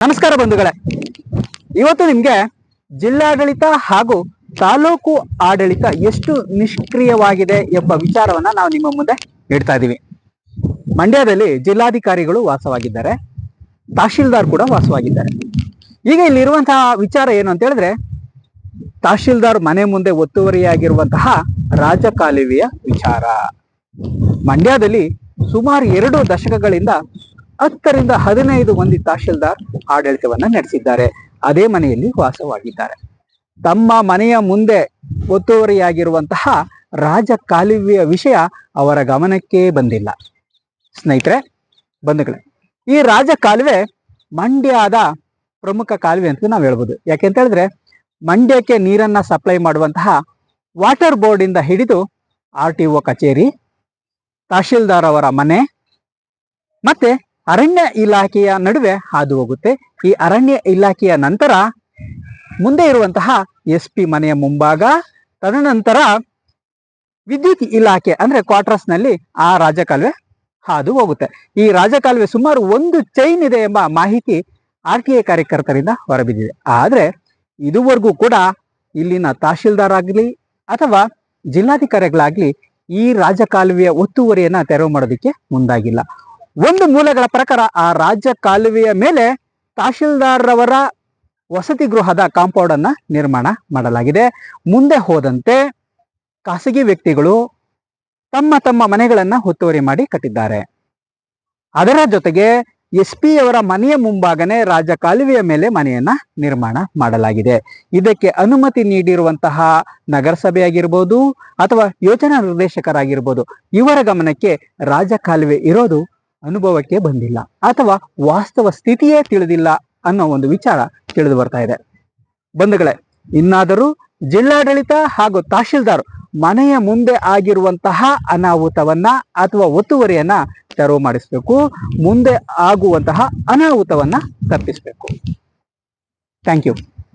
ನಮಸ್ಕಾರ ಬಂಧುಗಳೇ, ಇವತ್ತು ನಿಮ್ಗೆ ಜಿಲ್ಲಾಡಳಿತ ಹಾಗೂ ತಾಲೂಕು ಆಡಳಿತ ಎಷ್ಟು ನಿಷ್ಕ್ರಿಯವಾಗಿದೆ ಎಂಬ ವಿಚಾರವನ್ನ ನಾವು ನಿಮ್ಮ ಮುಂದೆ ಇಡ್ತಾ ಇದ್ದೀವಿ. ಮಂಡ್ಯದಲ್ಲಿ ಜಿಲ್ಲಾಧಿಕಾರಿಗಳು ವಾಸವಾಗಿದ್ದಾರೆ, ತಹಶೀಲ್ದಾರ್ ಕೂಡ ವಾಸವಾಗಿದ್ದಾರೆ. ಈಗ ಇಲ್ಲಿರುವಂತಹ ವಿಚಾರ ಏನು ಅಂತ ಹೇಳಿದ್ರೆ, ತಹಶೀಲ್ದಾರ್ ಮನೆ ಮುಂದೆ ಒತ್ತುವರಿಯಾಗಿರುವಂತಹ ರಾಜಕಾಲುವೆಯ ವಿಚಾರ. ಮಂಡ್ಯದಲ್ಲಿ ಸುಮಾರು 2 ದಶಕಗಳಿಂದ 10 ರಿಂದ 15 ಮಂದಿ ತಹಶೀಲ್ದಾರ್ ಆಡಳಿತವನ್ನ ನಡೆಸಿದ್ದಾರೆ. ಅದೇ ಮನೆಯಲ್ಲಿ ವಾಸವಾಗಿದ್ದಾರೆ. ತಮ್ಮ ಮನೆಯ ಮುಂದೆ ಒತ್ತುವರಿಯಾಗಿರುವಂತಹ ರಾಜಕಾಲುವೆಯ ವಿಷಯ ಅವರ ಗಮನಕ್ಕೆ ಬಂದಿಲ್ಲ. ಸ್ನೇಹಿತರೆ, ಬಂಧುಗಳೇ, ಈ ರಾಜಕಾಲುವೆ ಮಂಡ್ಯದ ಪ್ರಮುಖ ಕಾಲುವೆ ಅಂತ ನಾವು ಹೇಳ್ಬೋದು. ಯಾಕೆಂತ ಹೇಳಿದ್ರೆ, ಮಂಡ್ಯಕ್ಕೆ ನೀರನ್ನ ಸಪ್ಲೈ ಮಾಡುವಂತಹ ವಾಟರ್ ಬೋರ್ಡ್ ಇಂದ ಹಿಡಿದು RTO ಕಚೇರಿ, ತಹಶೀಲ್ದಾರ್ ಅವರ ಮನೆ ಮತ್ತೆ ಅರಣ್ಯ ಇಲಾಖೆಯ ನಡುವೆ ಹಾದು ಹೋಗುತ್ತೆ. ಈ ಅರಣ್ಯ ಇಲಾಖೆಯ ನಂತರ ಮುಂದೆ ಇರುವಂತಹ SP ಮನೆಯ ಮುಂಭಾಗ, ತದನಂತರ ವಿದ್ಯುತ್ ಇಲಾಖೆ ಅಂದ್ರೆ ಕ್ವಾರ್ಟರ್ಸ್ ನಲ್ಲಿ ಆ ರಾಜಕಾಲುವೆ ಹಾದು ಹೋಗುತ್ತೆ. ಈ ರಾಜಕಾಲುವೆ ಸುಮಾರು 1 ಚೈನ್ ಇದೆ ಎಂಬ ಮಾಹಿತಿ RTA ಕಾರ್ಯಕರ್ತರಿಂದ ಹೊರಬಿದ್ದಿದೆ. ಆದ್ರೆ ಇದುವರೆಗೂ ಕೂಡ ಇಲ್ಲಿನ ತಹಶೀಲ್ದಾರ್ ಆಗ್ಲಿ ಅಥವಾ ಜಿಲ್ಲಾಧಿಕಾರಿಗಳಾಗ್ಲಿ ಈ ರಾಜಕಾಲುವೆಯ ಒತ್ತುವರಿಯನ್ನ ತೆರವು ಮಾಡೋದಕ್ಕೆ ಮುಂದಾಗಿಲ್ಲ. ಒಂದು ಮೂಲಗಳ ಪ್ರಕಾರ ಆ ರಾಜಕಾಲುವೆಯ ಮೇಲೆ ತಹಶೀಲ್ದಾರ್ ಅವರ ವಸತಿ ಗೃಹದ ಕಾಂಪೌಂಡ್ ಅನ್ನ ನಿರ್ಮಾಣ ಮಾಡಲಾಗಿದೆ. ಮುಂದೆ ಹೋದಂತೆ ಖಾಸಗಿ ವ್ಯಕ್ತಿಗಳು ತಮ್ಮ ತಮ್ಮ ಮನೆಗಳನ್ನ ಒತ್ತುವರಿ ಮಾಡಿ ಕಟ್ಟಿದ್ದಾರೆ. ಅದರ ಜೊತೆಗೆ SP ಅವರ ಮನೆಯ ಮುಂಭಾಗನೆ ರಾಜಕಾಲುವೆಯ ಮೇಲೆ ಮನೆಯನ್ನ ನಿರ್ಮಾಣ ಮಾಡಲಾಗಿದೆ. ಇದಕ್ಕೆ ಅನುಮತಿ ನೀಡಿರುವಂತಹ ನಗರಸಭೆ ಆಗಿರ್ಬೋದು ಅಥವಾ ಯೋಜನಾ ನಿರ್ದೇಶಕರಾಗಿರ್ಬೋದು, ಇವರ ಗಮನಕ್ಕೆ ರಾಜಕಾಲುವೆ ಇರೋದು ಅನುಭವಕ್ಕೆ ಬಂದಿಲ್ಲ ಅಥವಾ ವಾಸ್ತವ ಸ್ಥಿತಿಯೇ ತಿಳಿದಿಲ್ಲ ಅನ್ನೋ ಒಂದು ವಿಚಾರ ತಿಳಿದು ಬರ್ತಾ ಇದೆ. ಬಂಧುಗಳೇ, ಇನ್ನಾದರೂ ಜಿಲ್ಲಾಡಳಿತ ಹಾಗೂ ತಹಶೀಲ್ದಾರ್ ಮನೆಯ ಮುಂದೆ ಆಗಿರುವಂತಹ ಅನಾಹುತವನ್ನ ಅಥವಾ ಒತ್ತುವರಿಯನ್ನ ತೆರವು ಮಾಡಿಸಬೇಕು. ಮುಂದೆ ಆಗುವಂತಹ ಅನಾಹುತವನ್ನ ತಪ್ಪಿಸಬೇಕು. Thank you.